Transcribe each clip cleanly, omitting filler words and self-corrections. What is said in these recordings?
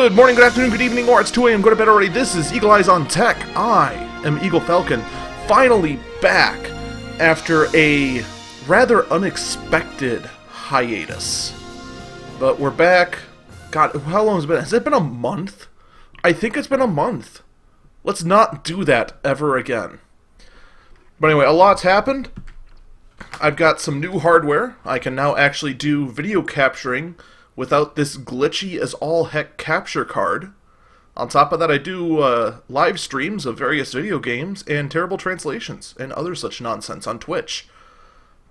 Good morning, good afternoon, good evening, or it's 2 a.m. Go to bed already. This is Eagle Eyes on Tech. I am Eaglefalcon, finally back after a rather unexpected hiatus. But we're back. God, how long has it been? Has it been a month? I think it's been a month. Let's not do that ever again. But anyway, a lot's happened. I've got some new hardware. I can now actually do video capturing without this glitchy as all heck capture card. On top of that, I do live streams of various video games and terrible translations and other such nonsense on Twitch.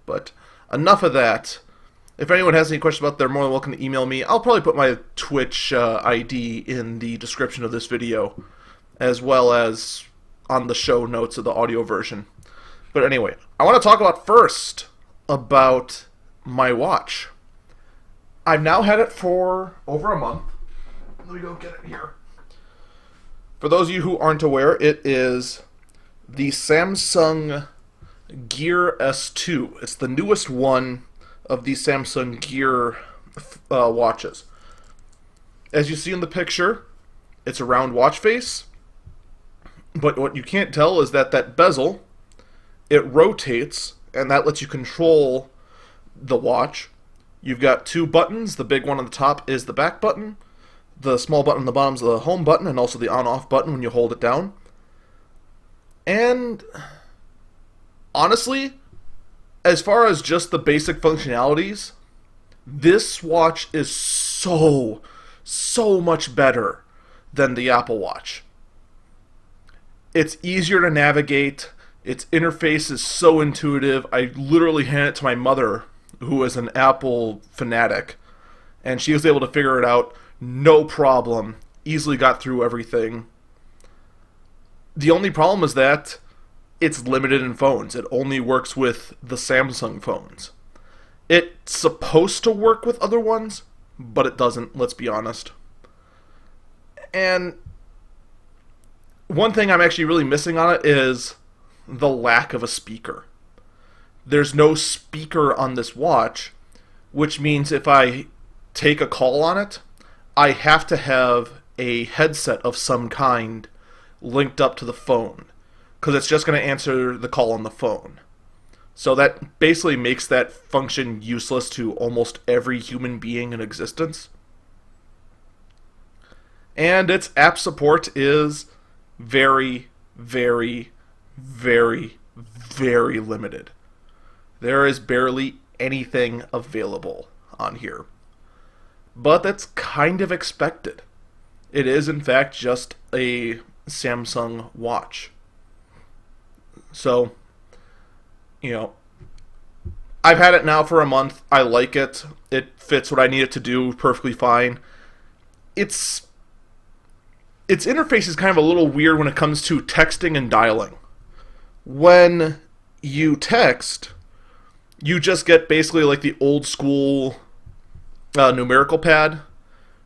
But enough of that. If anyone has any questions about that, they're more than welcome to email me. I'll probably put my Twitch ID in the description of this video, as well as on the show notes of the audio version. But anyway, I want to talk about my watch. I've now had it for over a month. Let me go get it here. For those of you who aren't aware, it is the Samsung Gear S2. It's the newest one of the Samsung Gear watches. As you see in the picture, it's a round watch face. But what you can't tell is that bezel, it rotates, and that lets you control the watch. You've got two buttons. The big one on the top is the back button. The small button on the bottom is the home button, and also the on-off button when you hold it down. And honestly, as far as just the basic functionalities, this watch is so much better than the Apple Watch. It's easier to navigate. Its interface is so intuitive. I literally hand it to my mother, who is an Apple fanatic, and she was able to figure it out, no problem, easily got through everything. The only problem is that it's limited in phones. It only works with the Samsung phones. It's supposed to work with other ones, but it doesn't, let's be honest. And one thing I'm actually really missing on it is the lack of a speaker. There's no speaker on this watch, which means if I take a call on it, I have to have a headset of some kind linked up to the phone, because it's just going to answer the call on the phone. So that basically makes that function useless to almost every human being in existence. And its app support is very limited. There is barely anything available on here. But that's kind of expected. It is, in fact, just a Samsung watch. So, I've had it now for a month. I like it. It fits what I need it to do perfectly fine. Its interface is kind of a little weird when it comes to texting and dialing. When you text, you just get basically like the old school numerical pad,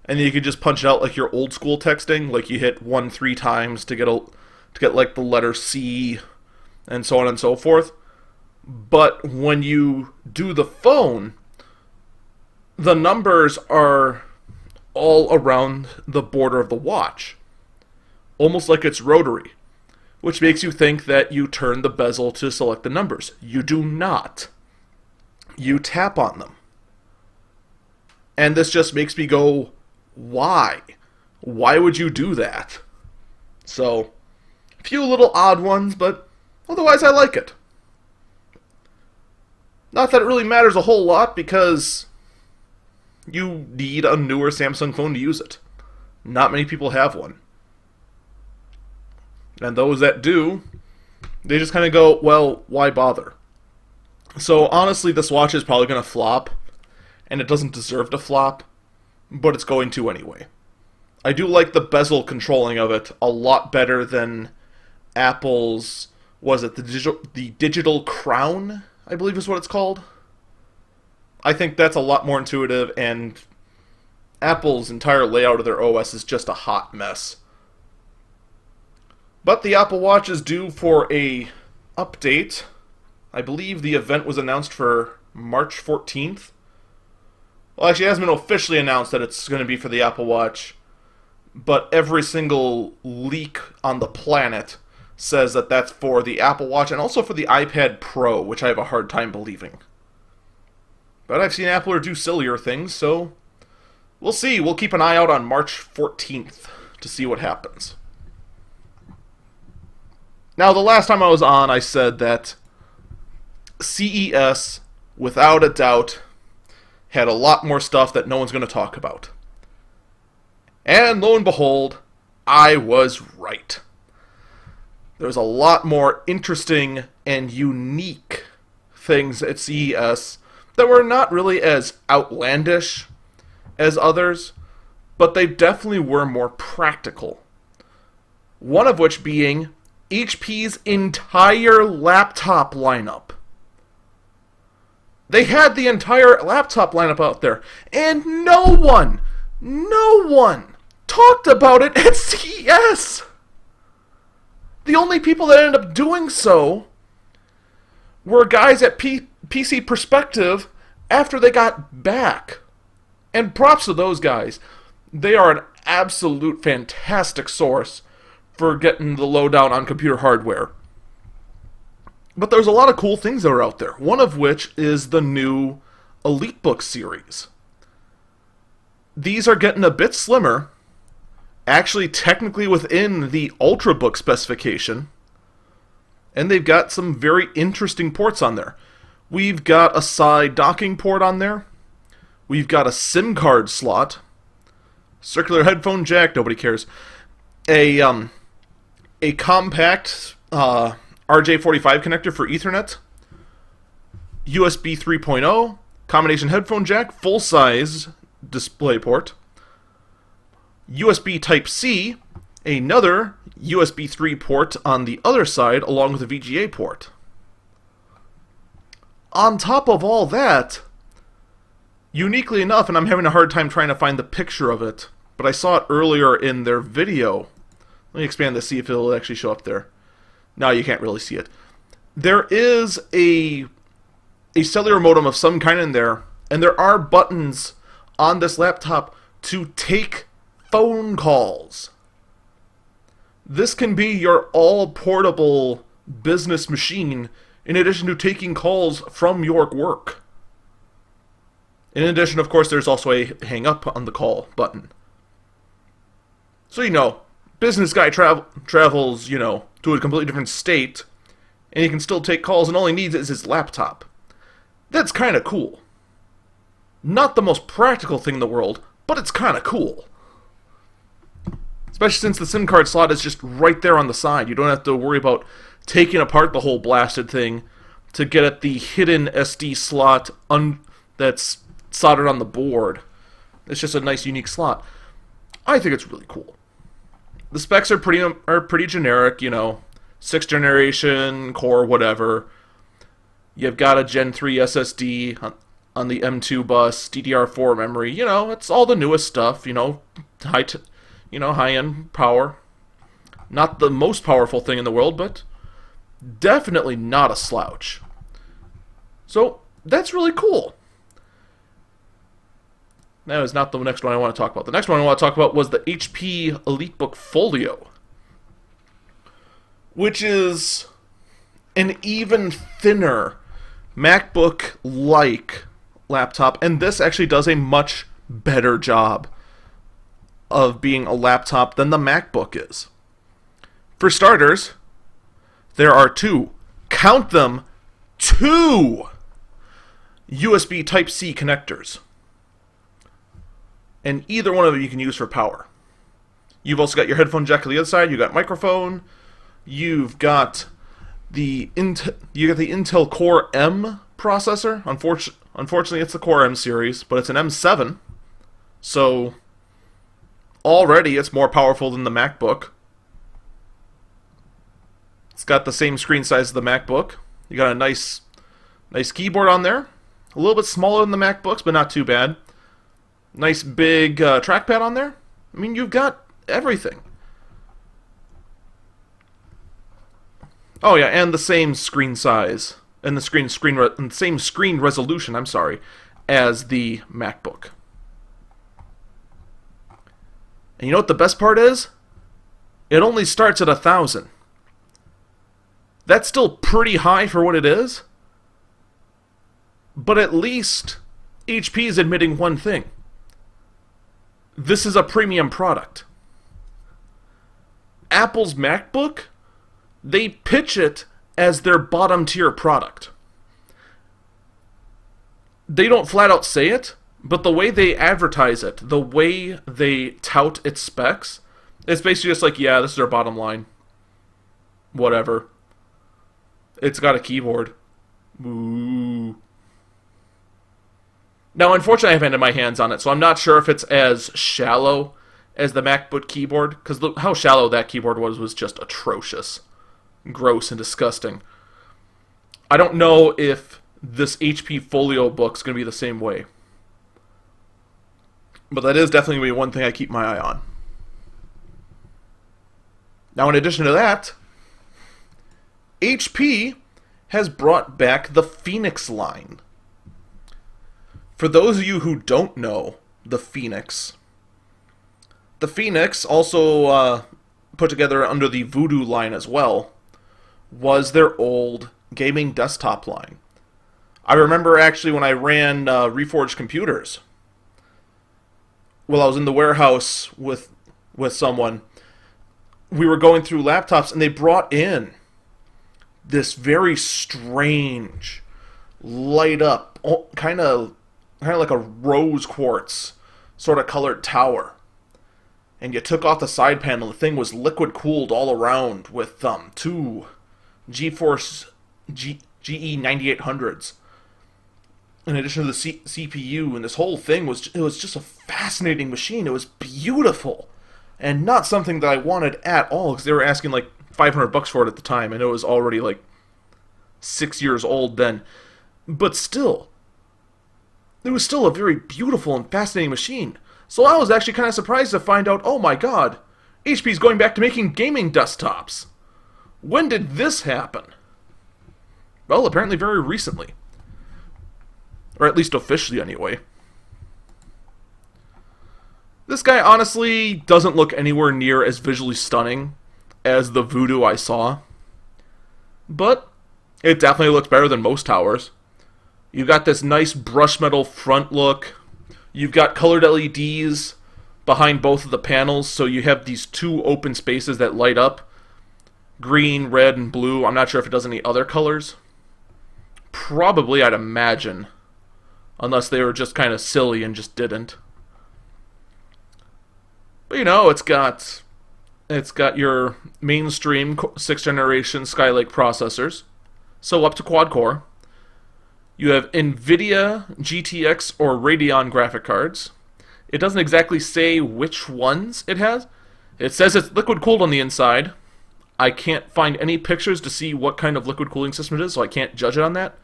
and then you can just punch it out like your old school texting, like you hit 1 3 times to get like the letter C and so on and so forth. But when you do the phone, the numbers are all around the border of the watch, almost like it's rotary, which makes you think that you turn the bezel to select the numbers. You do not. You tap on them. And this just makes me go, why? Why would you do that? So, a few little odd ones, but otherwise I like it. Not that it really matters a whole lot, because you need a newer Samsung phone to use it. Not many people have one. And those that do, they just kind of go, well, why bother? So honestly, this watch is probably going to flop, and it doesn't deserve to flop, but it's going to anyway. I do like the bezel controlling of it a lot better than Apple's, the digital crown, I believe is what it's called. I think that's a lot more intuitive, and Apple's entire layout of their OS is just a hot mess. But the Apple Watch is due for a update. I believe the event was announced for March 14th. Well, actually, it hasn't been officially announced that it's going to be for the Apple Watch. but every single leak on the planet says that that's for the Apple Watch and also for the iPad Pro, which I have a hard time believing. But I've seen Apple do sillier things, so we'll see. We'll keep an eye out on March 14th to see what happens. Now, the last time I was on, I said that CES, without a doubt, had a lot more stuff that no one's going to talk about. And lo and behold, I was right. There's a lot more interesting and unique things at CES that were not really as outlandish as others, but they definitely were more practical. One of which being HP's entire laptop lineup. They had the entire laptop lineup out there, and no one talked about it at CES. The only people that ended up doing so were guys at PC Perspective after they got back. And props to those guys. They are an absolute fantastic source for getting the lowdown on computer hardware. But there's a lot of cool things that are out there. One of which is the new EliteBook series. These are getting a bit slimmer. Actually, technically within the Ultrabook specification. And they've got some very interesting ports on there. We've got a side docking port on there. We've got a SIM card slot. Circular headphone jack, nobody cares. A compact RJ45 connector for Ethernet. USB 3.0. Combination headphone jack. Full-size display port. USB Type-C, another USB 3 port on the other side, along with a VGA port. On top of all that, uniquely enough, and I'm having a hard time trying to find the picture of it, but I saw it earlier in their video. Let me expand this, see if it'll actually show up there. No, you can't really see it. There is a cellular modem of some kind in there, and there are buttons on this laptop to take phone calls. This can be your all-portable business machine in addition to taking calls from your work. In addition, of course, there's also a hang up on the call button. So, business guy travels, to a completely different state, and he can still take calls, and all he needs is his laptop. That's kind of cool. Not the most practical thing in the world, but it's kind of cool. Especially since the SIM card slot is just right there on the side. You don't have to worry about taking apart the whole blasted thing to get at the hidden SD slot that's soldered on the board. It's just a nice, unique slot. I think it's really cool. The specs are pretty generic, 6th generation, core, whatever. You've got a Gen 3 SSD on the M2 bus, DDR4 memory. It's all the newest stuff, high-end power. Not the most powerful thing in the world, but definitely not a slouch. So, that's really cool. That is not the next one I want to talk about. The next one I want to talk about was the HP EliteBook Folio, which is an even thinner MacBook-like laptop, and this actually does a much better job of being a laptop than the MacBook is. For starters, there are count them, two USB Type-C connectors. And either one of them you can use for power. You've also got your headphone jack on the other side, you've got microphone, you've got the Intel Core M processor. Unfortunately, it's the Core M series, but it's an M7, so already it's more powerful than the MacBook. It's got the same screen size as the MacBook. You got a nice keyboard on there. A little bit smaller than the MacBooks, but not too bad. Nice big trackpad on there. I mean, you've got everything. Oh yeah, and the same screen size and the same screen resolution. As the MacBook. And you know what the best part is? It only starts at 1,000. That's still pretty high for what it is. But at least HP is admitting one thing. This is a premium product. Apple's MacBook, they pitch it as their bottom tier product. They don't flat out say it, but the way they advertise it, the way they tout its specs, it's basically just like, yeah, this is our bottom line. Whatever. It's got a keyboard. Ooh. Now, unfortunately, I haven't had my hands on it, so I'm not sure if it's as shallow as the MacBook keyboard, because how shallow that keyboard was just atrocious. Gross and disgusting. I don't know if this HP Folio book's going to be the same way. But that is definitely going to be one thing I keep my eye on. Now, in addition to that, HP has brought back the Phoenix line. For those of you who don't know the Phoenix, also put together under the Voodoo line as well, was their old gaming desktop line. I remember actually when I ran Reforged Computers, while I was in the warehouse with someone, we were going through laptops and they brought in this very strange, light up, kind of like a rose quartz sort of colored tower. And you took off the side panel, the thing was liquid cooled all around with two GeForce GE 9800s. In addition to the CPU, and this whole thing was just a fascinating machine. It was beautiful, and not something that I wanted at all, because they were asking like $500 for it at the time, and it was already like 6 years old then. But still, it was still a very beautiful and fascinating machine. So I was actually kind of surprised to find out, oh my god, HP's going back to making gaming desktops. When did this happen? Well, apparently very recently. Or at least officially, anyway. This guy honestly doesn't look anywhere near as visually stunning as the Voodoo I saw. But it definitely looks better than most towers. You've got this nice brush metal front look. You've got colored LEDs behind both of the panels, so you have these two open spaces that light up. Green, red, and blue. I'm not sure if it does any other colors. Probably, I'd imagine. Unless they were just kind of silly and just didn't. But you know, it's got your mainstream 6th generation Skylake processors. So up to quad core. You have NVIDIA, GTX, or Radeon graphic cards. It doesn't exactly say which ones it has. It says it's liquid cooled on the inside. I can't find any pictures to see what kind of liquid cooling system it is, so I can't judge it on that.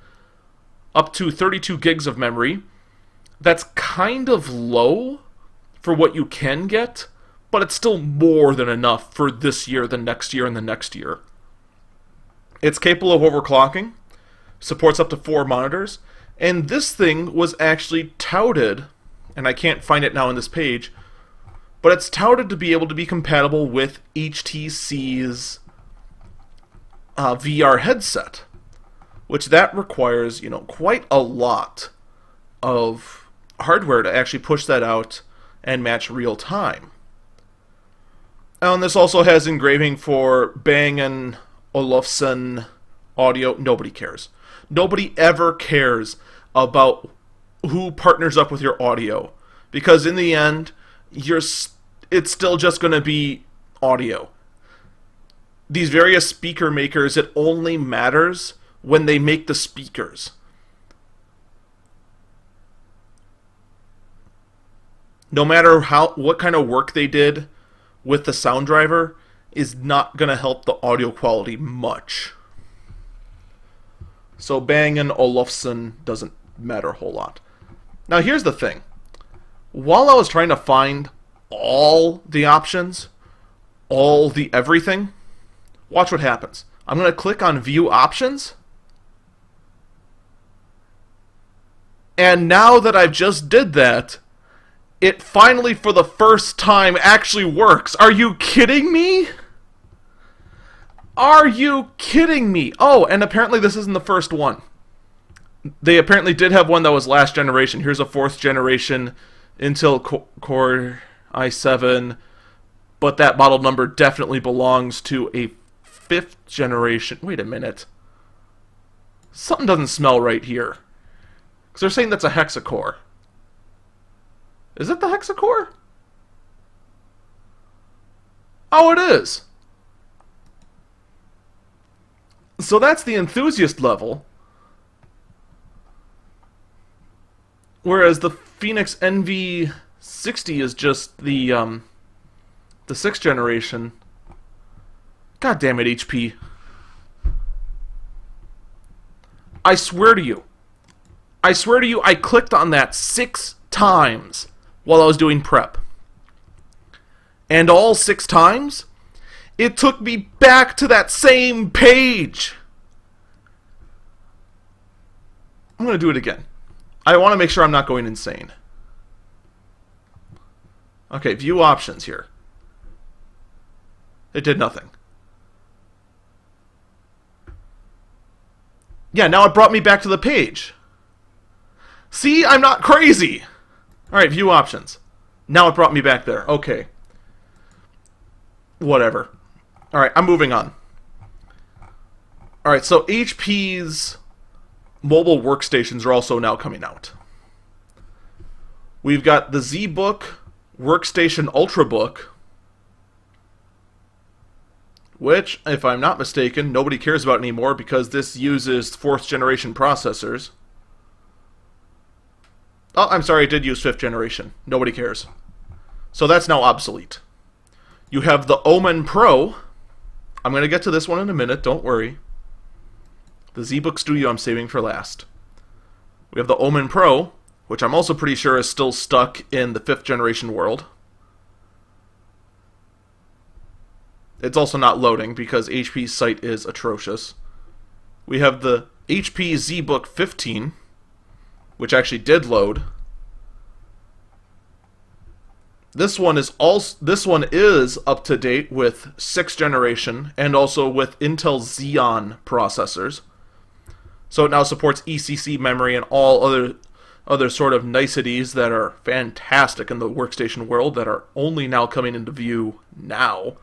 Up to 32 gigs of memory. That's kind of low for what you can get, but it's still more than enough for this year, the next year, and the next year. It's capable of overclocking, supports up to 4 monitors, and this thing was actually touted, and I can't find it now on this page, but it's touted to be able to be compatible with HTC's VR headset. Which that requires, quite a lot of hardware to actually push that out and match real time. And this also has engraving for Bang & Olufsen audio. Nobody cares. Nobody ever cares about who partners up with your audio. Because in the end, it's still just going to be audio. These various speaker makers, it only matters when they make the speakers. No matter what kind of work they did with the sound driver is not going to help the audio quality much. So Bang & Olufsen doesn't matter a whole lot. Now here's the thing. While I was trying to find all the options, all the everything, watch what happens. I'm going to click on View Options. And now that I've just did that, It finally, for the first time, actually works. Are you kidding me? Are you kidding me? Oh, and apparently this isn't the first one. They apparently did have one that was last generation. Here's a 4th generation Intel Core i7, but that model number definitely belongs to a 5th generation. Wait a minute. Something doesn't smell right here. Because they're saying that's a hexacore. Is it the hexacore? Oh, it is. So that's the enthusiast level. Whereas the Phoenix NV60 is just the 6th generation. God damn it, HP. I swear to you, I clicked on that 6 times while I was doing prep. And all 6 times, it took me back to that same page. I'm going to do it again. I want to make sure I'm not going insane. Okay, view options here. It did nothing. Yeah, now it brought me back to the page. See, I'm not crazy. Alright, view options. Now it brought me back there. Okay. Whatever. Alright, I'm moving on. Alright, so HP's mobile workstations are also now coming out. We've got the ZBook Workstation Ultrabook, which, if I'm not mistaken, nobody cares about anymore because this uses 4th generation processors. Oh, I'm sorry, it did use 5th generation. Nobody cares. So that's now obsolete. You have the Omen Pro. I'm going to get to this one in a minute, don't worry. The ZBook Studio I'm saving for last. We have the Omen Pro, which I'm also pretty sure is still stuck in the 5th generation world. It's also not loading because HP's site is atrocious. We have the HP ZBook 15, which actually did load. This one is up to date with 6th generation and also with Intel Xeon processors. So it now supports ECC memory and all other sort of niceties that are fantastic in the workstation world that are only now coming into view now.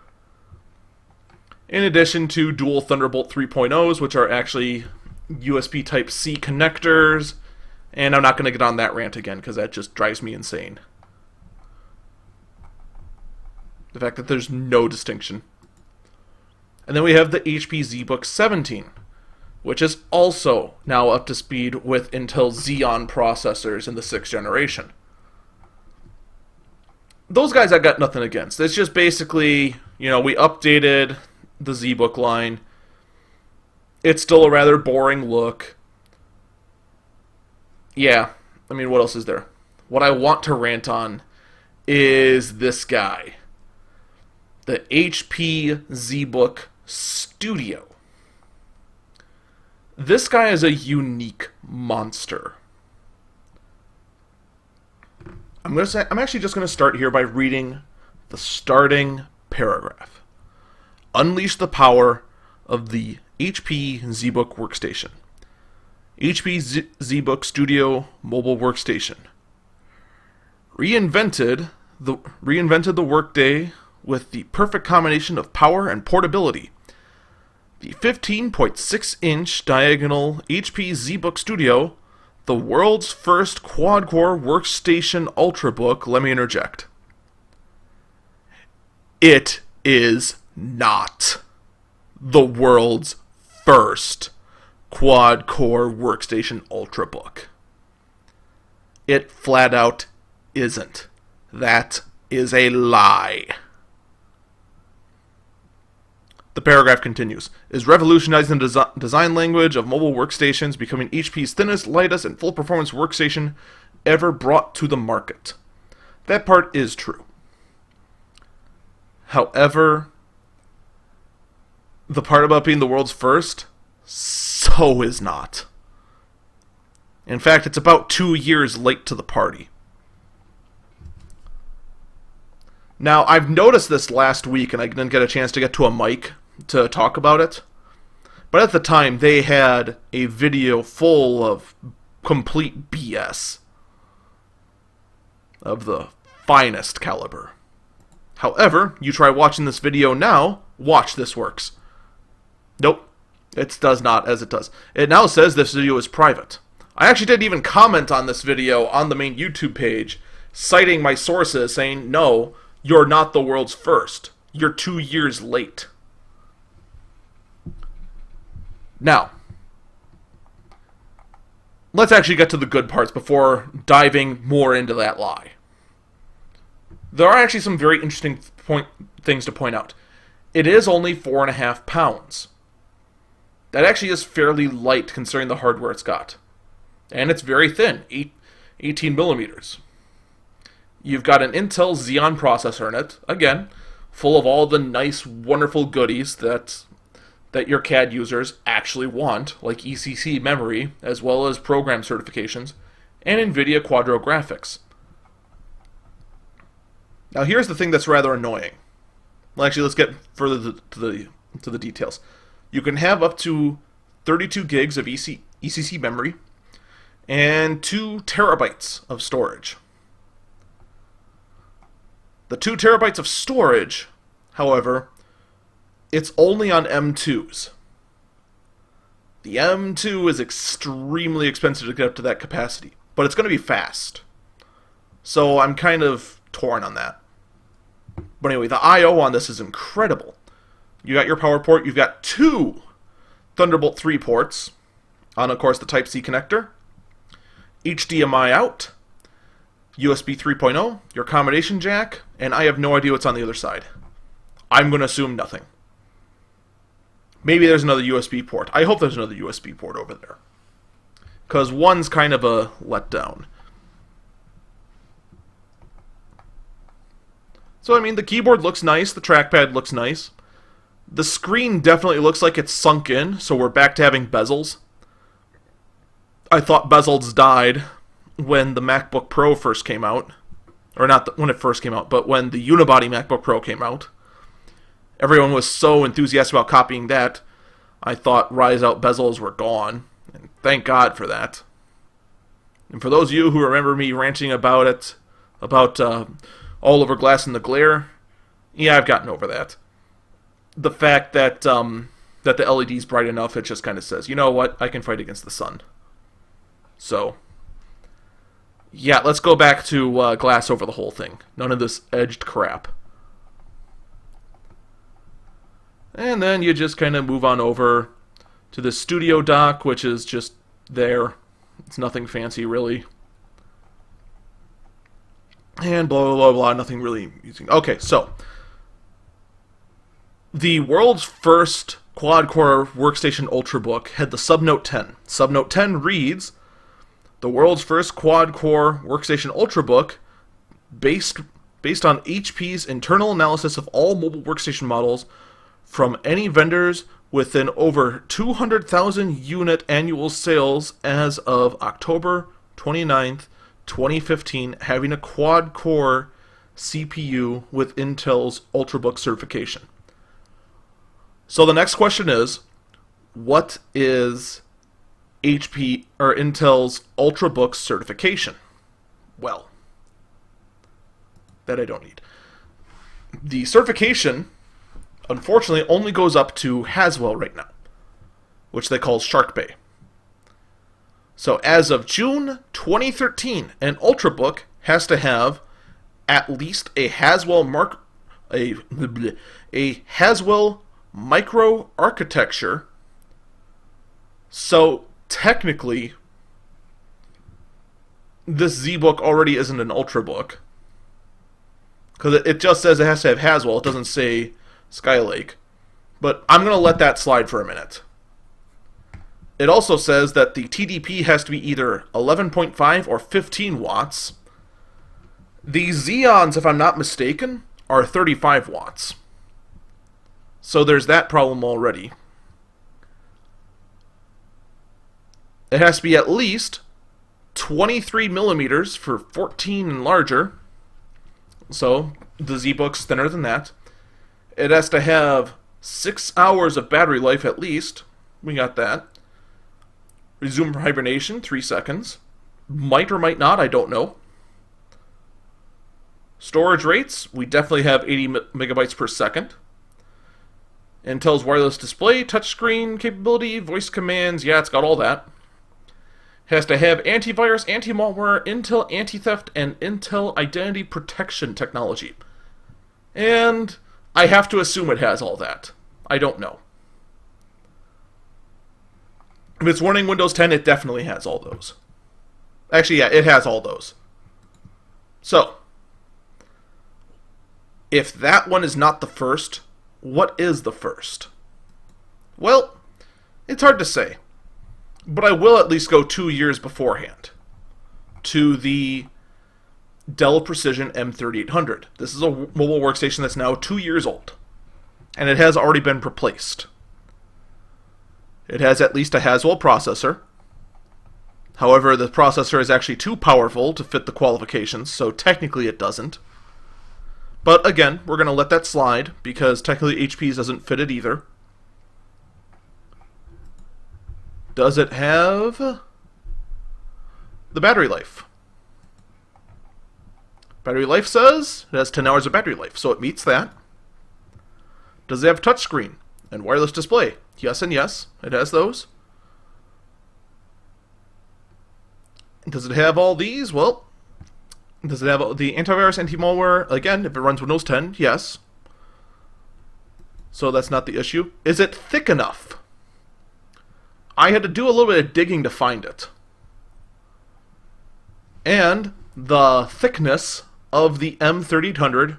In addition to dual Thunderbolt 3.0s, which are actually USB Type-C connectors. And I'm not going to get on that rant again, because that just drives me insane. The fact that there's no distinction. And then we have the HP ZBook 17, which is also now up to speed with Intel Xeon processors in the 6th generation. Those guys I got nothing against. It's just basically, we updated the ZBook line. It's still a rather boring look. Yeah, I mean, what else is there? What I want to rant on is this guy. The HP ZBook Studio. This guy is a unique monster. I'm actually just going to start here by reading the starting paragraph. Unleash the power of the HP ZBook Workstation. HP ZBook Studio Mobile Workstation. Reinvented the workday with the perfect combination of power and portability. The 15.6-inch diagonal HP ZBook Studio, the world's first quad-core workstation ultrabook, let me interject. It is not the world's first quad-core workstation ultrabook. It flat out isn't. That is a lie. The paragraph continues. Is revolutionizing the design language of mobile workstations, becoming HP's thinnest, lightest, and full-performance workstation ever brought to the market. That part is true. However, the part about being the world's first, so is not. In fact, it's about 2 years late to the party. Now, I've noticed this last week, and I didn't get a chance to get to a mic to talk about it. But at the time, they had a video full of complete BS of the finest caliber. However, you try watching this video now, watch this works. Nope, it does not as it does. It now says this video is private. I actually didn't even comment on this video on the main YouTube page, citing my sources saying, no, you're not the world's first. You're 2 years late. Now, let's actually get to the good parts before diving more into that lie. There are actually some very interesting things to point out. It is only 4.5 pounds. That actually is fairly light considering the hardware it's got. And it's very thin, 18 millimeters. You've got an Intel Xeon processor in it, again, full of all the nice, wonderful goodies that your CAD users actually want, like ECC memory, as well as program certifications, and NVIDIA Quadro graphics. Now here's the thing that's rather annoying. Well, actually, let's get further to the details. You can have up to 32 gigs of ECC memory and 2 terabytes of storage. The 2 terabytes of storage, however, it's only on M2s. The M2 is extremely expensive to get up to that capacity, but it's going to be fast. So I'm kind of torn on that. But anyway, the I/O on this is incredible. You got your power port, you've got 2 Thunderbolt 3 ports on, of course, the Type-C connector, HDMI out, USB 3.0, your combination jack, and I have no idea what's on the other side. I'm going to assume nothing. Maybe there's another USB port. I hope there's another USB port over there, because one's kind of a letdown. So, I mean, the keyboard looks nice, the trackpad looks nice. The screen definitely looks like it's sunk in, so we're back to having bezels. I thought bezels died when the MacBook Pro first came out. Or not when it first came out, but when the unibody MacBook Pro came out. Everyone was so enthusiastic about copying that, I thought rise-out bezels were gone. And thank God for that. And for those of you who remember me ranting about it, about all over glass in the glare, yeah, I've gotten over that. The fact that that the LED's bright enough, it just kind of says, you know what, I can fight against the sun. So, yeah, let's go back to glass over the whole thing. None of this edged crap. And then you just kind of move on over to the studio dock, which is just there. It's nothing fancy, really. And blah, blah, blah, blah, nothing really using. Okay, so the world's first quad-core workstation ultrabook had the Subnote 10. Subnote 10 reads, the world's first quad-core workstation ultrabook based on HP's internal analysis of all mobile workstation models from any vendors within over 200,000 unit annual sales as of October 29th, 2015, having a quad-core CPU with Intel's Ultrabook certification. So the next question is, what is HP or Intel's Ultrabook certification? Well, that I don't need. The certification, unfortunately, only goes up to Haswell right now, which they call Shark Bay. So as of June 2013, an Ultrabook has to have at least a Haswell micro architecture. So technically, this ZBook already isn't an Ultrabook, because it just says it has to have Haswell. It doesn't say Skylake. But I'm going to let that slide for a minute. It also says that the TDP has to be either 11.5 or 15 watts. The Xeons, if I'm not mistaken, are 35 watts. So there's that problem already. It has to be at least 23 millimeters for 14 and larger, so the ZBook's thinner than that. It has to have 6 hours of battery life at least. We got that. Resume hibernation, 3 seconds. Might or might not, I don't know. Storage rates, we definitely have 80 megabytes per second. Intel's wireless display, touchscreen capability, voice commands, yeah, it's got all that. Has to have antivirus, anti-malware, Intel anti-theft, and Intel identity protection technology. And I have to assume it has all that. I don't know. If it's running Windows 10, it definitely has all those. Actually, yeah, it has all those. So, if that one is not the first, what is the first? Well, it's hard to say. But I will at least go 2 years beforehand to the Dell Precision M3800. This is a mobile workstation that's now 2 years old. And it has already been replaced. It has at least a Haswell processor. However, the processor is actually too powerful to fit the qualifications, so technically it doesn't. But again, we're going to let that slide, because technically HP's doesn't fit it either. Does it have the battery life? Battery life says it has 10 hours of battery life, so it meets that. Does it have touchscreen and wireless display? Yes and yes, it has those. Does it have all these? Well, does it have the antivirus, anti-malware? Again, if it runs Windows 10, yes. So that's not the issue. Is it thick enough? I had to do a little bit of digging to find it. And the thickness of the M3800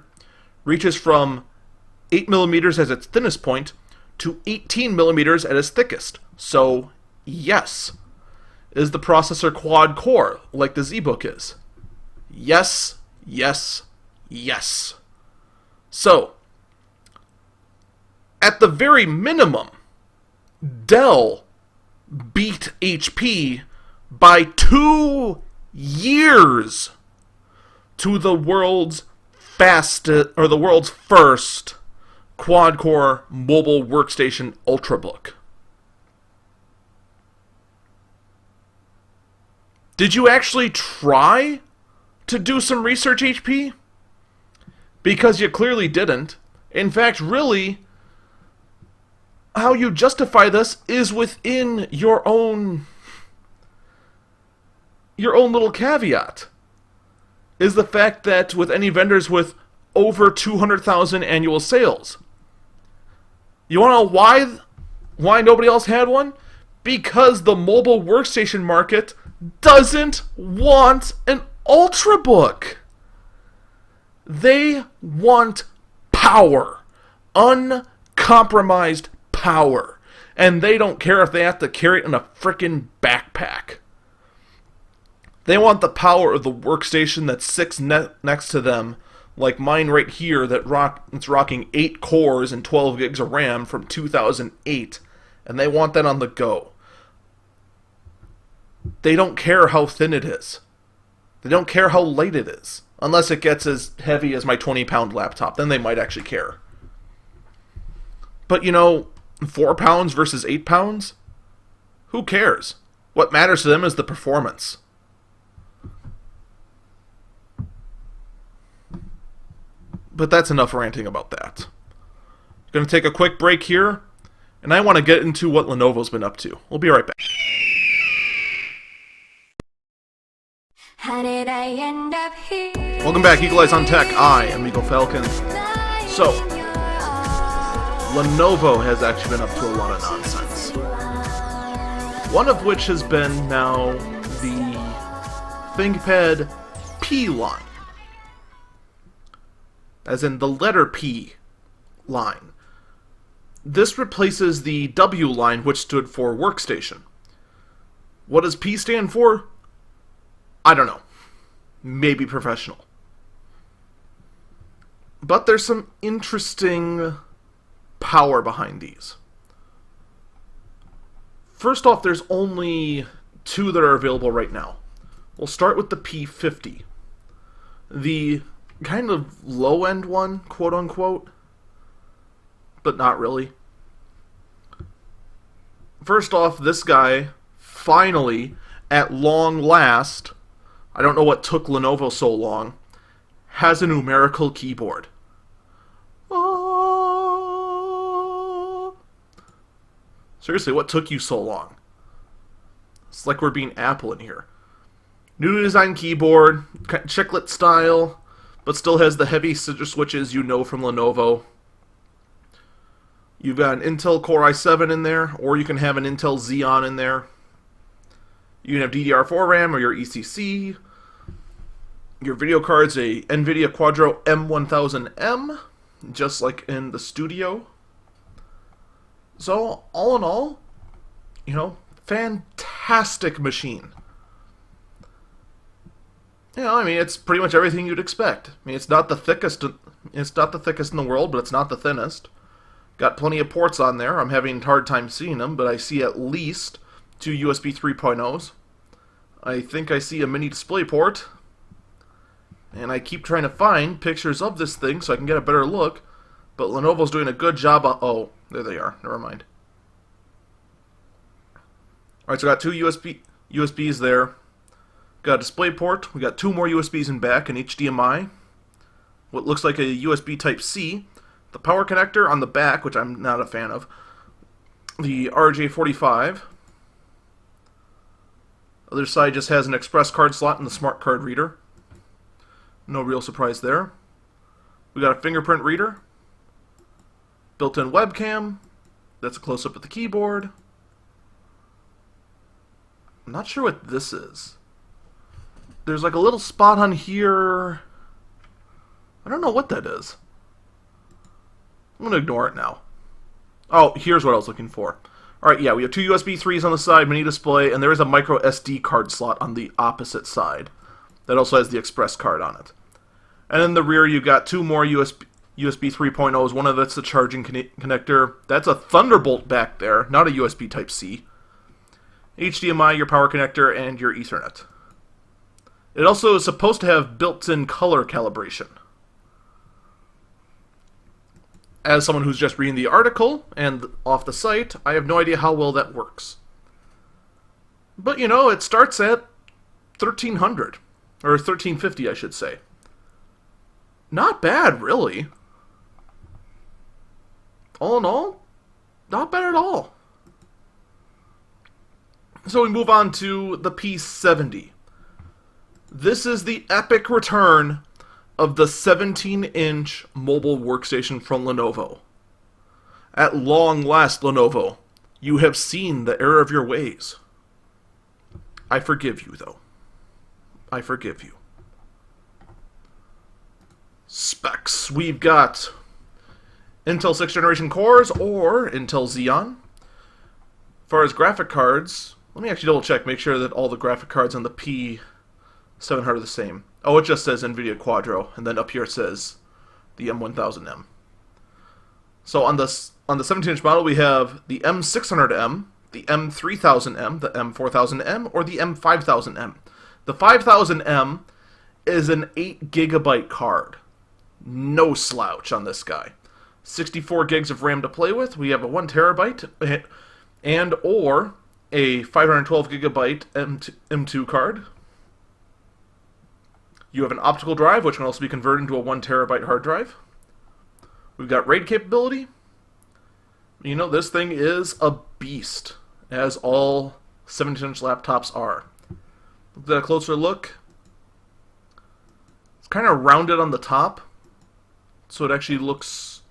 reaches from 8mm as its thinnest point to 18mm at its thickest. So, yes. Is the processor quad-core, like the ZBook is? Yes, yes, yes. So, at the very minimum, Dell beat HP by 2 years to the world's fastest, or the world's first quad-core mobile workstation Ultrabook. Did you actually try to do some research, HP? Because you clearly didn't. In fact, really, how you justify this is within your own little caveat. Is the fact that with any vendors with over 200,000 annual sales. You want to know why nobody else had one? Because the mobile workstation market doesn't want an Ultrabook. They want power. Uncompromised power. And they don't care if they have to carry it in a frickin' backpack. They want the power of the workstation that sits next to them, like mine right here, that's rocking 8 cores and 12 gigs of RAM from 2008, and they want that on the go. They don't care how thin it is. They don't care how light it is, unless it gets as heavy as my 20-pound laptop. Then they might actually care. But, 4 pounds versus 8 pounds? Who cares? What matters to them is the performance. But that's enough ranting about that. Going to take a quick break here, and I want to get into what Lenovo's been up to. We'll be right back. How did I end up here? Welcome back, Eagle Eyes on Tech. I am Eaglefalcon. So, Lenovo has actually been up to a lot of nonsense. One of which has been now the ThinkPad P line. As in the letter P line. This replaces the W line, which stood for workstation. What does P stand for? I don't know. Maybe professional. But there's some interesting power behind these. First off, there's only 2 that are available right now. We'll start with the P50. The kind of low-end one, quote-unquote, but not really. First off, this guy, finally, at long last, I don't know what took Lenovo so long, has a numerical keyboard. Seriously, what took you so long? It's like we're being Apple in here. New design keyboard, chiclet style, but still has the heavy scissor switches you know from Lenovo. You've got an Intel Core i7 in there, or you can have an Intel Xeon in there. You can have DDR4 RAM or your ECC. Your video card's a NVIDIA Quadro M1000M, just like in the studio. So, all in all, you know, fantastic machine. You know, I mean, it's pretty much everything you'd expect. I mean, it's not the thickest in the world, but it's not the thinnest. Got plenty of ports on there. I'm having a hard time seeing them, but I see at least 2 USB 3.0s. I think I see a mini display port. And I keep trying to find pictures of this thing so I can get a better look. But Lenovo's doing a good job of... Oh, there they are. Never mind. Alright, so I got 2 USBs there. Got a display port. We got 2 more USBs in back, and HDMI. What looks like a USB Type-C. The power connector on the back, which I'm not a fan of. The RJ45. Other side just has an express card slot and the smart card reader. No real surprise there. We got a fingerprint reader. Built-in webcam. That's a close-up of the keyboard. I'm not sure what this is. There's like a little spot on here. I don't know what that is. I'm going to ignore it now. Oh, here's what I was looking for. Alright, yeah, we have 2 USB 3s on the side, mini display, and there is a micro SD card slot on the opposite side. That also has the express card on it. And in the rear, you've got 2 more USB 3.0s. One of that's the charging connector. That's a Thunderbolt back there, not a USB Type-C. HDMI, your power connector, and your Ethernet. It also is supposed to have built-in color calibration. As someone who's just reading the article and off the site, I have no idea how well that works. But, you know, it starts at $1,300. Or $1,350, I should say. Not bad, really. All in all, not bad at all. So we move on to the P70. This is the epic return of the 17-inch mobile workstation from Lenovo. At long last, Lenovo, you have seen the error of your ways. I forgive you, though. I forgive you. Specs. We've got Intel 6th generation cores or Intel Xeon. As far as graphic cards, let me actually double check, make sure that all the graphic cards on the P700 are the same. Oh, it just says NVIDIA Quadro, and then up here it says the M1000M. So on the 17-inch model, we have the M600M, the M3000M, the M4000M, or the M5000M. The 5000M is an 8GB card. No slouch on this guy. 64 gigs of RAM to play with. We have a 1TB and or a 512GB M2 card. You have an optical drive, which can also be converted into a 1TB hard drive. We've got RAID capability. You know, this thing is a beast, as all 17-inch laptops are. Look at a closer look. It's kind of rounded on the top, so it actually looks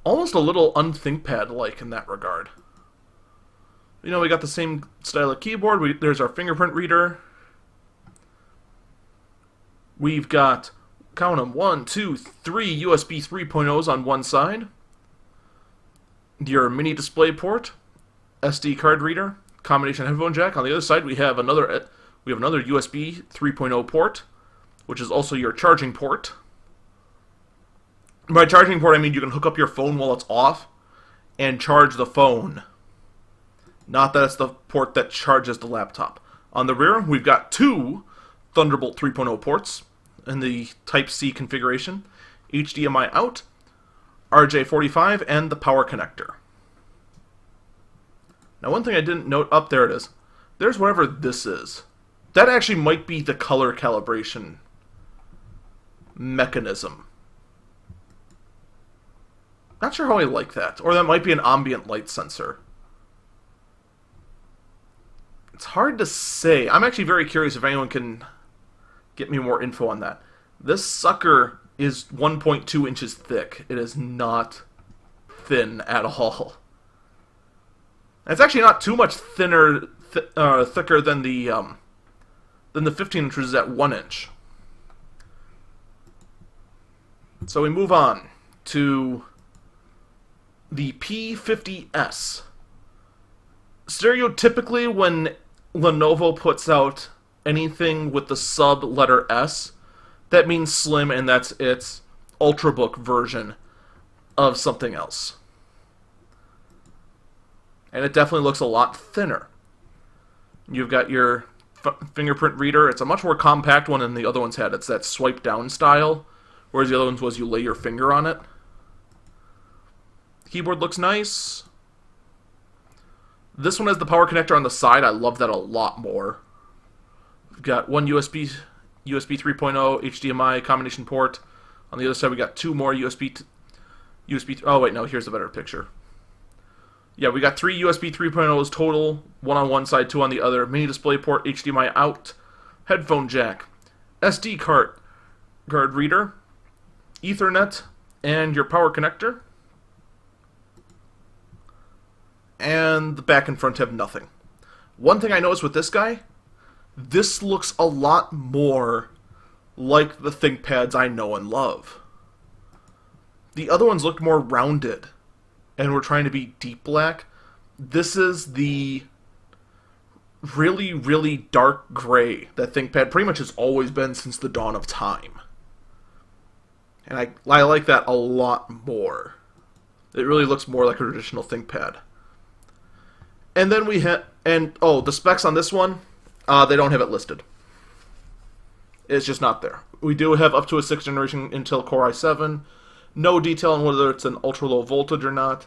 almost a little unThinkPad-like in that regard. You know, we got the same style of keyboard. There's our fingerprint reader. We've got, count them, 1, 2, 3 USB 3.0s on one side. Your mini display port, SD card reader, combination headphone jack. On the other side, we have another USB 3.0 port, which is also your charging port. By charging port, I mean you can hook up your phone while it's off and charge the phone. Not that it's the port that charges the laptop. On the rear, we've got 2 Thunderbolt 3.0 ports, in the Type-C configuration, HDMI out, RJ45, and the power connector. Now, one thing I didn't note, up there it is. There's whatever this is. That actually might be the color calibration mechanism. Not sure how I like that. Or that might be an ambient light sensor. It's hard to say. I'm actually very curious if anyone can get me more info on that. This sucker is 1.2 inches thick. It is not thin at all. It's actually not too much thicker than the 15 inch, which is at 1 inch. So we move on to the P50S. Stereotypically, when Lenovo puts out anything with the sub letter S, that means slim, and that's its Ultrabook version of something else. And it definitely looks a lot thinner. You've got your fingerprint reader. It's a much more compact one than the other ones had. It's that swipe down style, whereas the other ones was you lay your finger on it. The keyboard looks nice. This one has the power connector on the side. I love that a lot more. We've got one USB 3.0 HDMI combination port. On the other side, we got two more USB. Oh wait, no. Here's a better picture. Yeah, we got three USB 3.0s total. One on one side, two on the other. Mini display port, HDMI out, headphone jack, SD card reader, Ethernet, and your power connector. And the back and front have nothing. One thing I noticed with this guy, this looks a lot more like the ThinkPads I know and love. The other ones looked more rounded and were trying to be deep black. This is the really, really dark gray that ThinkPad pretty much has always been since the dawn of time. And I like that a lot more. It really looks more like a traditional ThinkPad. And then we have, the specs on this one, they don't have it listed. It's just not there. We do have up to a 6th generation Intel Core i7. No detail on whether it's an ultra-low voltage or not.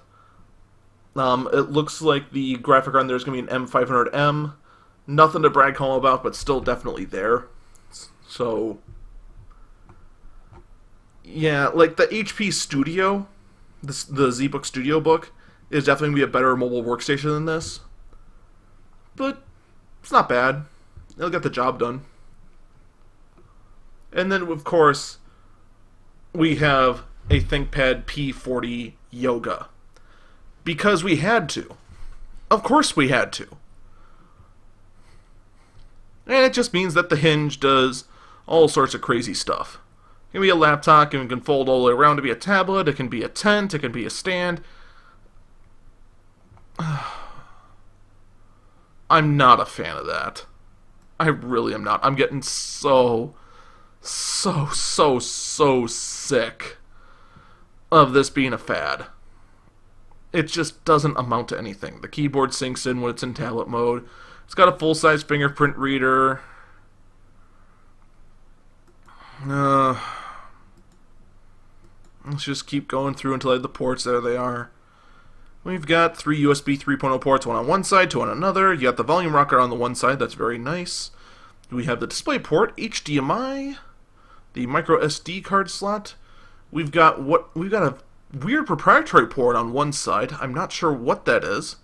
It looks like the graphic on there is going to be an M500M. Nothing to brag home about, but still definitely there. So, yeah, like the HP Studio, the ZBook Studio book, is definitely going to be a better mobile workstation than this. But it's not bad. It'll get the job done. And then, of course, we have a ThinkPad P40 Yoga. Because we had to. Of course we had to. And it just means that the hinge does all sorts of crazy stuff. It can be a laptop, it can fold all the way around to be a tablet, it can be a tent, it can be a stand. I'm not a fan of that. I really am not. I'm getting so sick of this being a fad. It just doesn't amount to anything. The keyboard syncs in when it's in tablet mode. It's got a full-size fingerprint reader. Let's just keep going through until I have the ports. There they are. We've got 3 USB 3.0 ports, one on one side, two on another. You got the volume rocker on the one side. That's very nice. We have the display port, HDMI, the micro SD card slot. We've got a weird proprietary port on one side. I'm not sure what that is,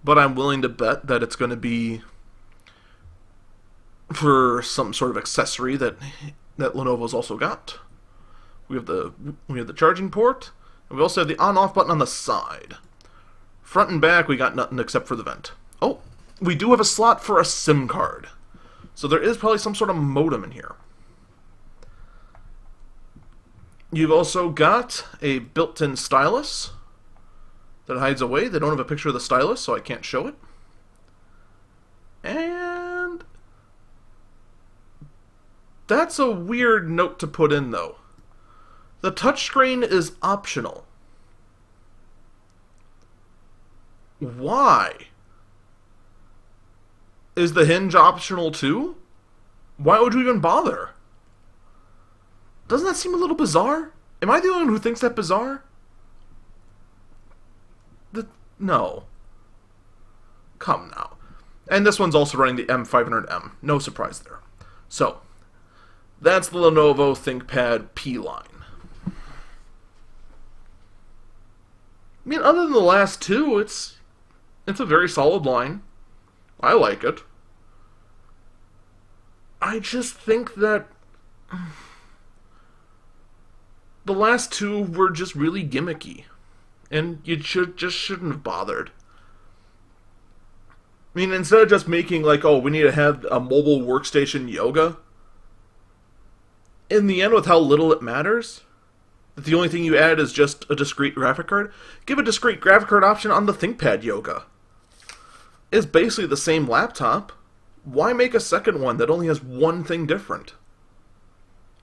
but I'm willing to bet that it's going to be for some sort of accessory that Lenovo's also got. We have the charging port, and we also have the on-off button on the side. Front and back, we got nothing except for the vent. Oh, we do have a slot for a SIM card. So there is probably some sort of modem in here. You've also got a built-in stylus that hides away. They don't have a picture of the stylus, so I can't show it. And that's a weird note to put in, though. The touchscreen is optional. Why? Is the hinge optional too? Why would you even bother? Doesn't that seem a little bizarre? Am I the only one who thinks that bizarre? No. Come now. And this one's also running the M500M. No surprise there. So, that's the Lenovo ThinkPad P line. I mean, other than the last two, it's a very solid line. I like it. I just think that the last two were just really gimmicky. And you shouldn't have bothered. I mean, instead of just making like, oh, we need to have a mobile workstation yoga, in the end, with how little it matters, that the only thing you add is just a discrete graphic card, give a discrete graphic card option on the ThinkPad yoga. It's basically the same laptop. Why make a second one that only has one thing different?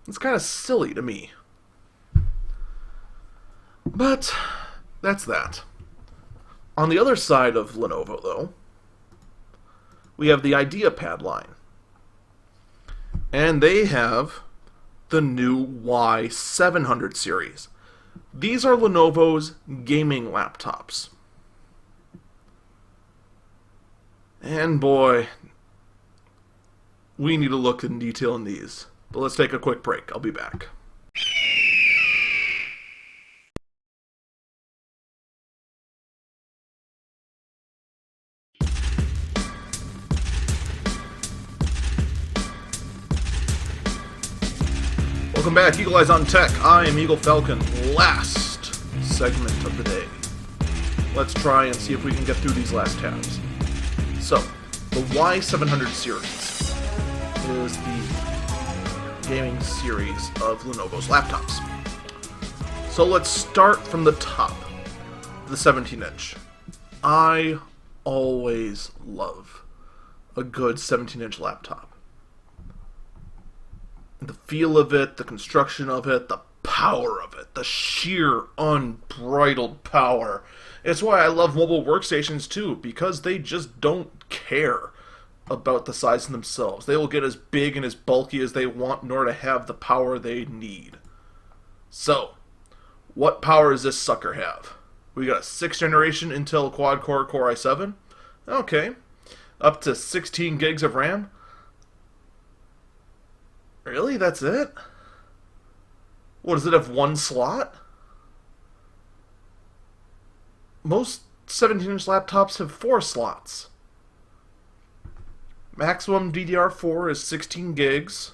It's kind of silly to me. But that's that. On the other side of Lenovo, though, we have the IdeaPad line. And they have the new Y700 series. These are Lenovo's gaming laptops. And boy, we need to look in detail in these. But let's take a quick break. I'll be back. Welcome back, Eagle Eyes on Tech. I am Eaglefalcon. Last segment of the day. Let's try and see if we can get through these last tabs. So, the Y700 series is the gaming series of Lenovo's laptops. So let's start from the top, the 17-inch. I always love a good 17-inch laptop. The feel of it, the construction of it, the power of it, the sheer unbridled power. It's why I love mobile workstations too, because they just don't care about the size of themselves. They will get as big and as bulky as they want in order to have the power they need. So, what power does this sucker have? We got a 6th generation Intel quad-core Core i7. Okay. Up to 16 gigs of RAM. Really? That's it? What, does it have one slot? Most 17-inch laptops have 4 slots. Maximum DDR4 is 16 gigs.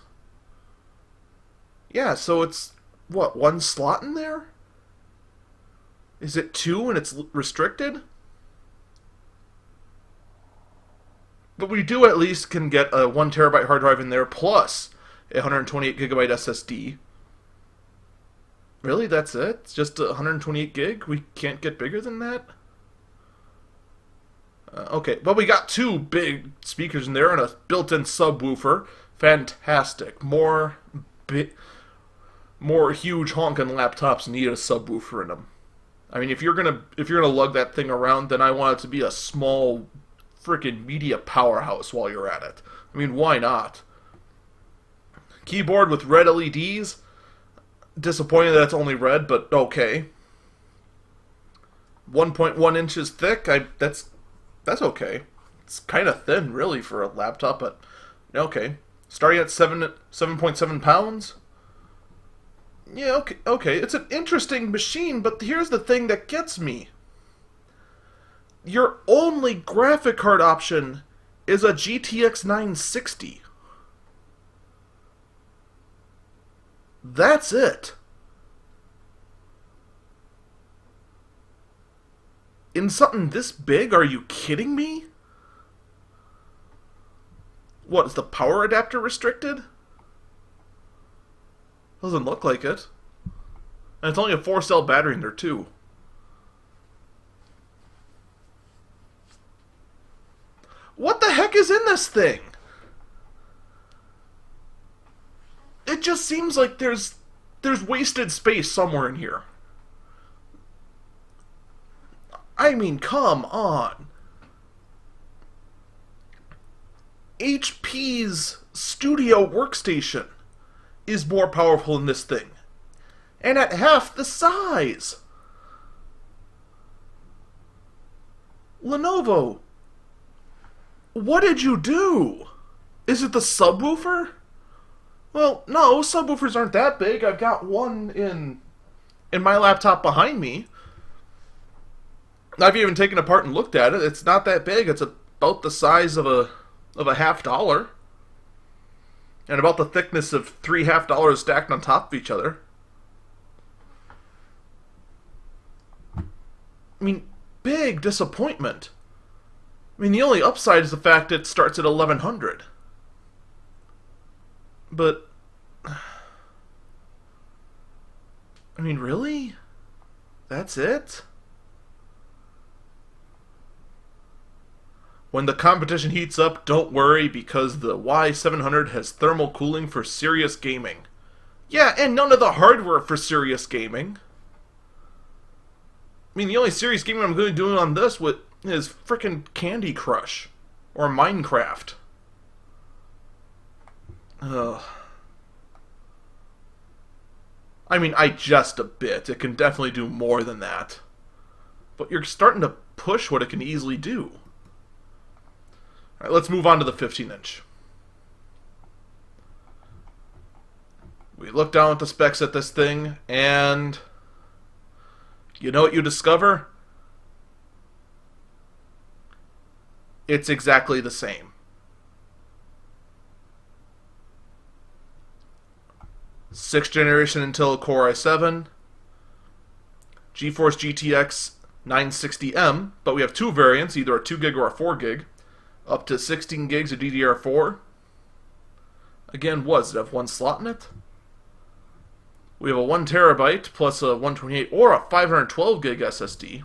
Yeah, so it's, what, 1 slot in there? Is it 2 and it's restricted? But we do at least can get a 1 terabyte hard drive in there, plus a 128 gigabyte SSD. Really? That's it? It's just 128 gig? We can't get bigger than that? Okay, but we got 2 big speakers in there and a built-in subwoofer. Fantastic. More huge honking laptops need a subwoofer in them. I mean, if you're gonna lug that thing around, then I want it to be a small freaking media powerhouse while you're at it. I mean, why not? Keyboard with red LEDs. Disappointed that it's only red, but okay. 1.1 inches thick. That's okay. It's kind of thin, really, for a laptop, but okay. Starting at 7.7 pounds. Yeah, okay. It's an interesting machine, but here's the thing that gets me. Your only graphic card option is a GTX 960. That's it. In something this big? Are you kidding me? What, is the power adapter restricted? Doesn't look like it. And it's only a 4-cell battery in there, too. What the heck is in this thing? It just seems like there's wasted space somewhere in here. I mean, come on. HP's Studio Workstation is more powerful than this thing. And at half the size. Lenovo, what did you do? Is it the subwoofer? Well, no, subwoofers aren't that big. I've got one in my laptop behind me. I've even taken it apart and looked at it. It's not that big. It's about the size of a $50, and about the thickness of three $50 stacked on top of each other. I mean, big disappointment. I mean, the only upside is the fact it starts at $1,100. But, I mean, really? That's it? When the competition heats up, don't worry, because the Y700 has thermal cooling for serious gaming. Yeah, and none of the hardware for serious gaming. I mean, the only serious gaming I'm going to be doing on this is frickin' Candy Crush. Or Minecraft. Ugh. I mean, I jest a bit. It can definitely do more than that. But you're starting to push what it can easily do. Alright, let's move on to the 15-inch. We look down at the specs at this thing, and you know what you discover? It's exactly the same. Sixth generation Intel Core i7, GeForce GTX 960M, but we have two variants, either a 2 gig or a 4 gig. Up to 16 gigs of DDR4. Again, does it have one slot in it? We have a 1 terabyte plus a 128 or a 512 gig SSD.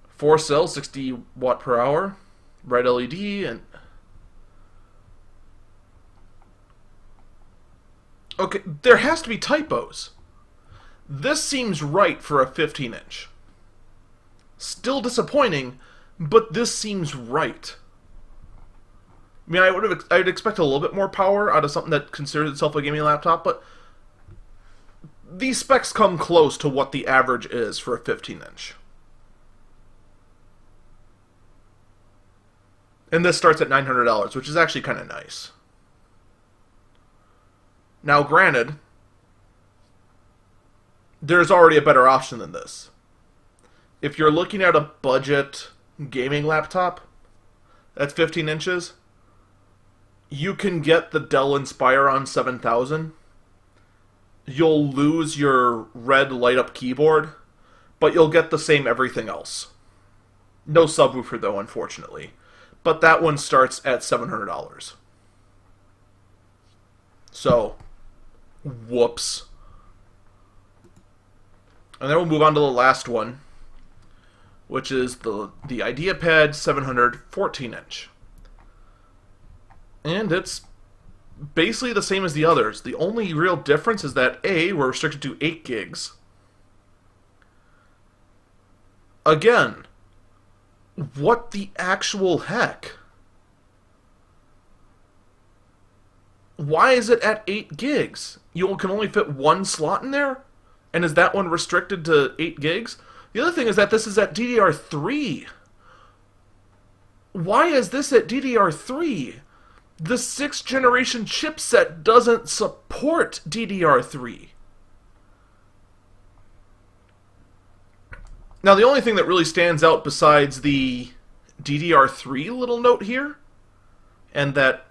4 cells, 60 watt per hour. Red LED and... Okay, there has to be typos. This seems right for a 15-inch. Still disappointing, but this seems right. I mean, I'd expect a little bit more power out of something that considers itself a gaming laptop, but these specs come close to what the average is for a 15-inch. And this starts at $900, which is actually kind of nice. Now, granted, there's already a better option than this. If you're looking at a budget gaming laptop that's 15 inches, you can get the Dell Inspiron 7000. You'll lose your red light-up keyboard, but you'll get the same everything else. No subwoofer, though, unfortunately. But that one starts at $700. So, whoops. And then we'll move on to the last one, which is the IdeaPad 700 14-inch. And it's basically the same as the others. The only real difference is that A, we're restricted to 8 gigs. Again, what the actual heck? Why is it at 8 gigs? You can only fit one slot in there? And is that one restricted to 8 gigs? The other thing is that this is at DDR3. Why is this at DDR3? The 6th generation chipset doesn't support DDR3. Now, the only thing that really stands out besides the DDR3 little note here, and that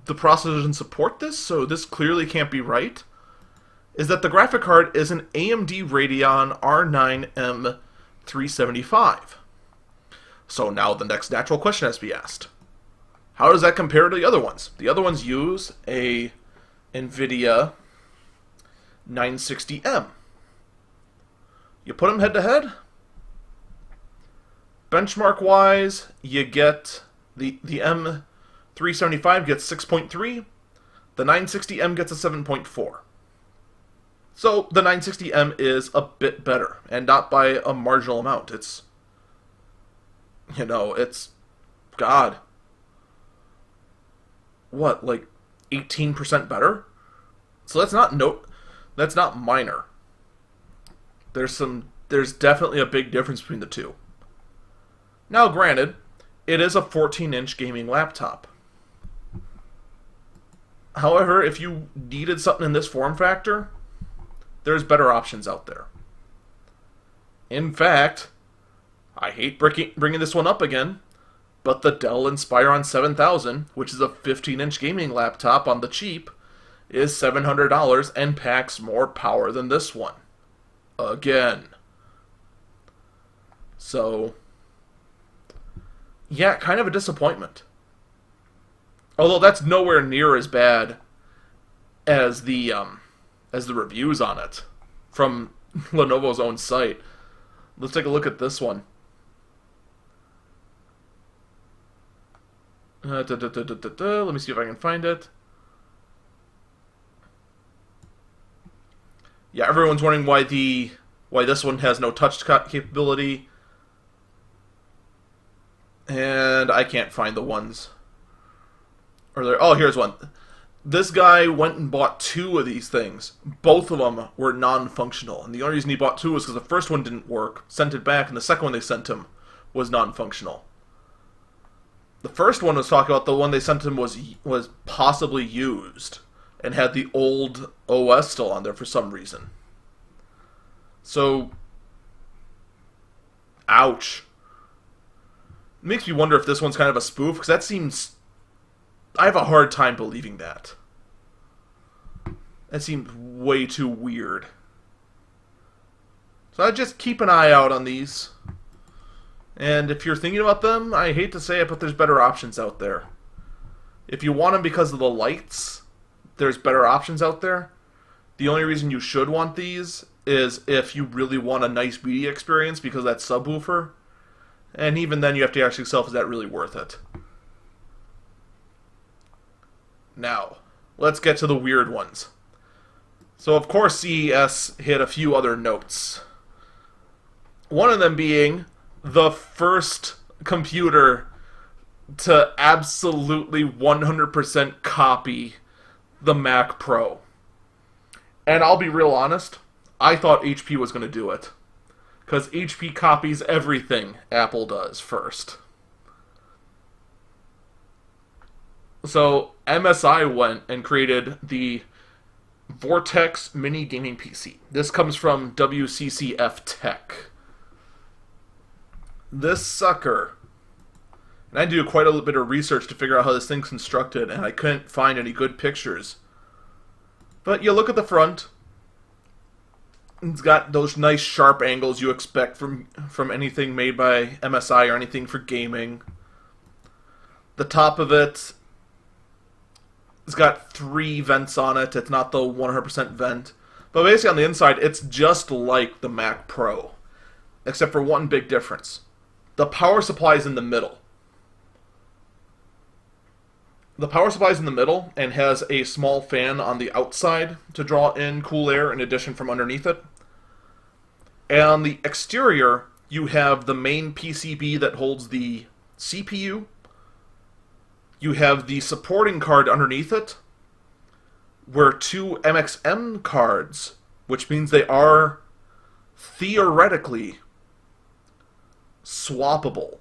the processor doesn't support this, so this clearly can't be right, is that the graphic card is an AMD Radeon R9 M375. So now the next natural question has to be asked. How does that compare to the other ones? The other ones use a NVIDIA 960M. You put them head to head. Benchmark-wise, you get the M375 gets 6.3. The 960M gets a 7.4. So the 960M is a bit better, and not by a marginal amount. It's, it's, God. what, like 18% better? So that's not minor. There's definitely a big difference between the two. Now, granted, it is a 14-inch gaming laptop. However, if you needed something in this form factor, there's better options out there. In fact, I hate bringing this one up again, but the Dell Inspiron 7000, which is a 15-inch gaming laptop on the cheap, is $700 and packs more power than this one. Again. So, yeah, kind of a disappointment. Although that's nowhere near as bad as the reviews on it from Lenovo's own site. Let's take a look at this one. Let me see if I can find it. Yeah, everyone's wondering why this one has no touch capability, and I can't find the ones. Oh, here's one. This guy went and bought 2 of these things. Both of them were non-functional, and the only reason he bought 2 was because the first one didn't work, sent it back, and the second one they sent him was non-functional. The first one was talking about the one they sent him was possibly used and had the old OS still on there for some reason. So, ouch. It makes me wonder if this one's kind of a spoof, because that seems... I have a hard time believing that. That seems way too weird. So I just keep an eye out on these. And if you're thinking about them, I hate to say it, but there's better options out there. If you want them because of the lights, there's better options out there. The only reason you should want these is if you really want a nice media experience because of that subwoofer. And even then you have to ask yourself, is that really worth it? Now, let's get to the weird ones. So, of course, CES hit a few other notes. One of them being the first computer to absolutely 100% copy the Mac Pro. And I'll be real honest, I thought HP was going to do it. Because HP copies everything Apple does first. So, MSI went and created the Vortex Mini Gaming PC. This comes from WCCF Tech. This sucker, and I do quite a little bit of research to figure out how this thing's constructed, and I couldn't find any good pictures. But you look at the front, it's got those nice sharp angles you expect from anything made by MSI or anything for gaming. The top of it, it's got 3 vents on it. It's not the 100% vent. But basically on the inside, it's just like the Mac Pro. Except for one big difference. The power supply is in the middle. The power supply is in the middle and has a small fan on the outside to draw in cool air in addition from underneath it. And on the exterior, you have the main PCB that holds the CPU. You have the supporting card underneath it, where 2 MXM cards, which means they are theoretically swappable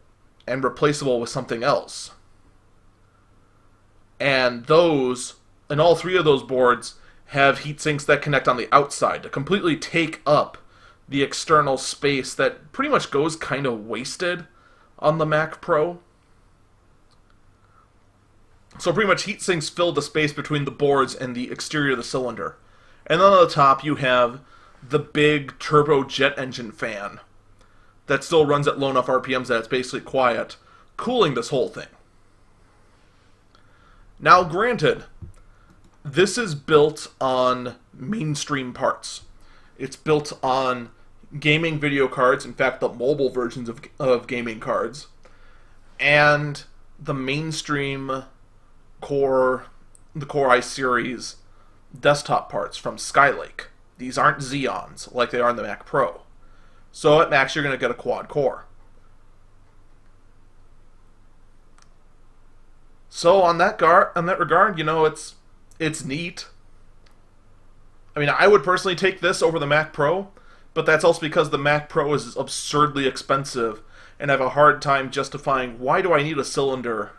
and replaceable with something else. And all 3 of those boards have heat sinks that connect on the outside to completely take up the external space that pretty much goes kind of wasted on the Mac Pro. So pretty much heat sinks fill the space between the boards and the exterior of the cylinder. And then on the top you have the big turbo jet engine fan that still runs at low enough RPMs that it's basically quiet, cooling this whole thing. Now granted, this is built on mainstream parts. It's built on gaming video cards, in fact the mobile versions of gaming cards, and the mainstream Core i series desktop parts from Skylake. These aren't Xeons like they are in the Mac Pro. So at max you're going to get a quad core. So on that regard, you know, it's neat. I mean, I would personally take this over the Mac Pro, but that's also because the Mac Pro is absurdly expensive, and I have a hard time justifying why do I need a cylinder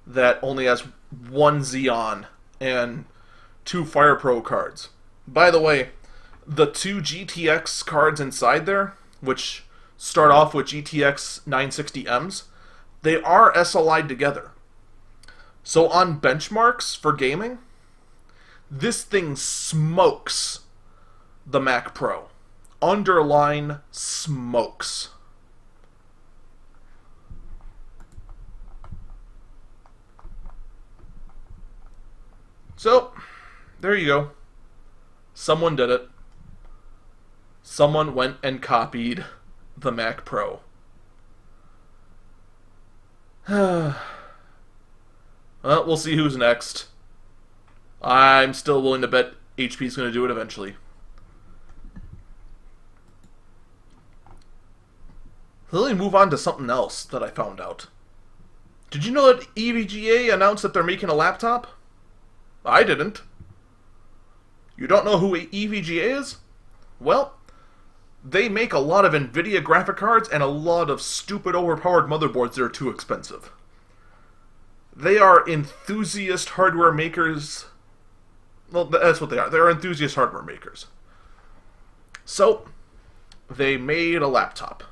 that only has one Xeon and 2 FirePro cards. By the way, the 2 GTX cards inside there, which start off with GTX 960Ms, they are SLI'd together. So on benchmarks for gaming, this thing smokes the Mac Pro. Underline smokes. So, there you go. Someone did it. Someone went and copied the Mac Pro. Well, we'll see who's next. I'm still willing to bet HP's going to do it eventually. Let me move on to something else that I found out. Did you know that EVGA announced that they're making a laptop? I didn't. You don't know who EVGA is? Well, they make a lot of NVIDIA graphic cards and a lot of stupid overpowered motherboards that are too expensive. They are enthusiast hardware makers. Well, that's what they are. They're enthusiast hardware makers. So, they made a laptop.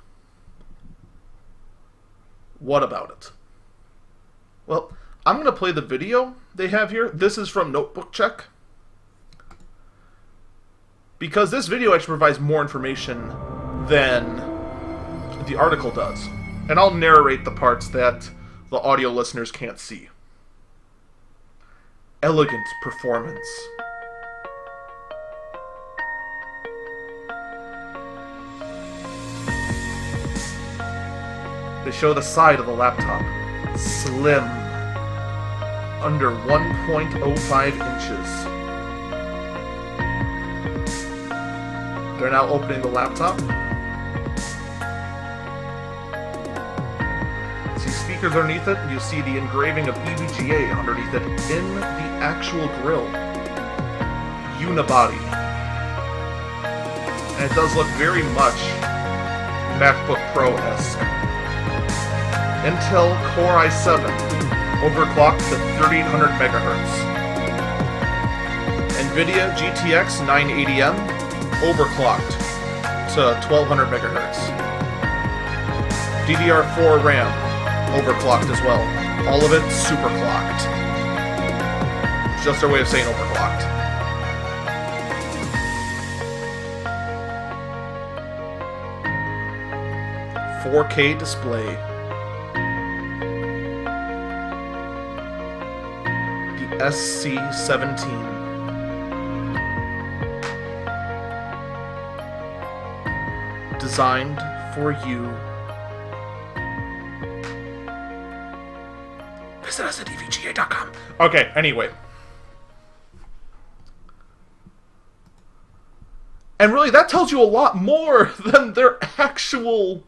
What about it? Well, I'm going to play the video they have here. This is from Notebook Check. Because this video actually provides more information than the article does. And I'll narrate the parts that the audio listeners can't see. Elegant performance. They show the side of the laptop. Slim. Under 1.05 inches. They're now opening the laptop. See speakers underneath it, and you see the engraving of EVGA underneath it in the actual grill. Unibody. And it does look very much MacBook Pro-esque. Intel Core i7, overclocked to 3800 MHz. NVIDIA GTX 980M, overclocked to 1200 MHz. DDR4 RAM, overclocked as well. All of it superclocked. It's just their way of saying overclocked. .4K display. The SC17. Designed for you. Visit us at EVGA.com. Okay, anyway. And really, that tells you a lot more than the actual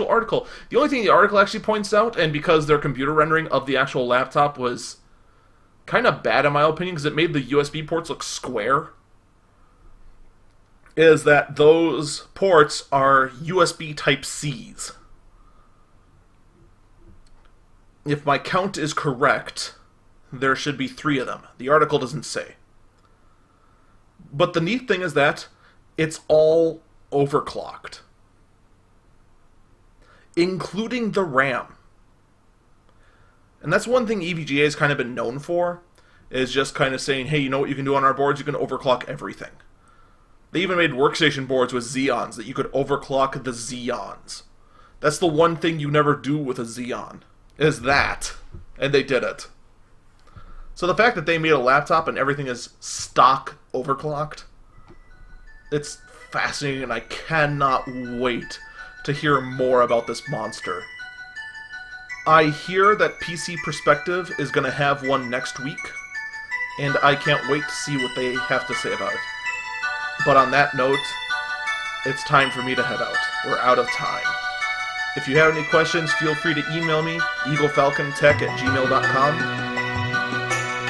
article. The only thing the article actually points out, and because their computer rendering of the actual laptop was kind of bad in my opinion, because it made the USB ports look square, is that those ports are USB Type-Cs. If my count is correct, there should be 3 of them. The article doesn't say. But the neat thing is that it's all overclocked. Including the RAM. And that's one thing EVGA has kind of been known for, is just kind of saying, hey, you know what you can do on our boards? You can overclock everything. They even made workstation boards with Xeons that you could overclock the Xeons. That's the one thing you never do with a Xeon, is that. And they did it. So the fact that they made a laptop and everything is stock overclocked, it's fascinating, and I cannot wait to hear more about this monster. I hear that PC Perspective is going to have one next week, and I can't wait to see what they have to say about it. But on that note, it's time for me to head out. We're out of time. If you have any questions, feel free to email me, eaglefalcontech@gmail.com.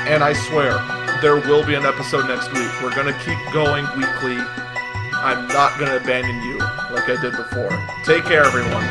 And I swear, there will be an episode next week. We're going to keep going weekly. I'm not going to abandon you like I did before. Take care, everyone.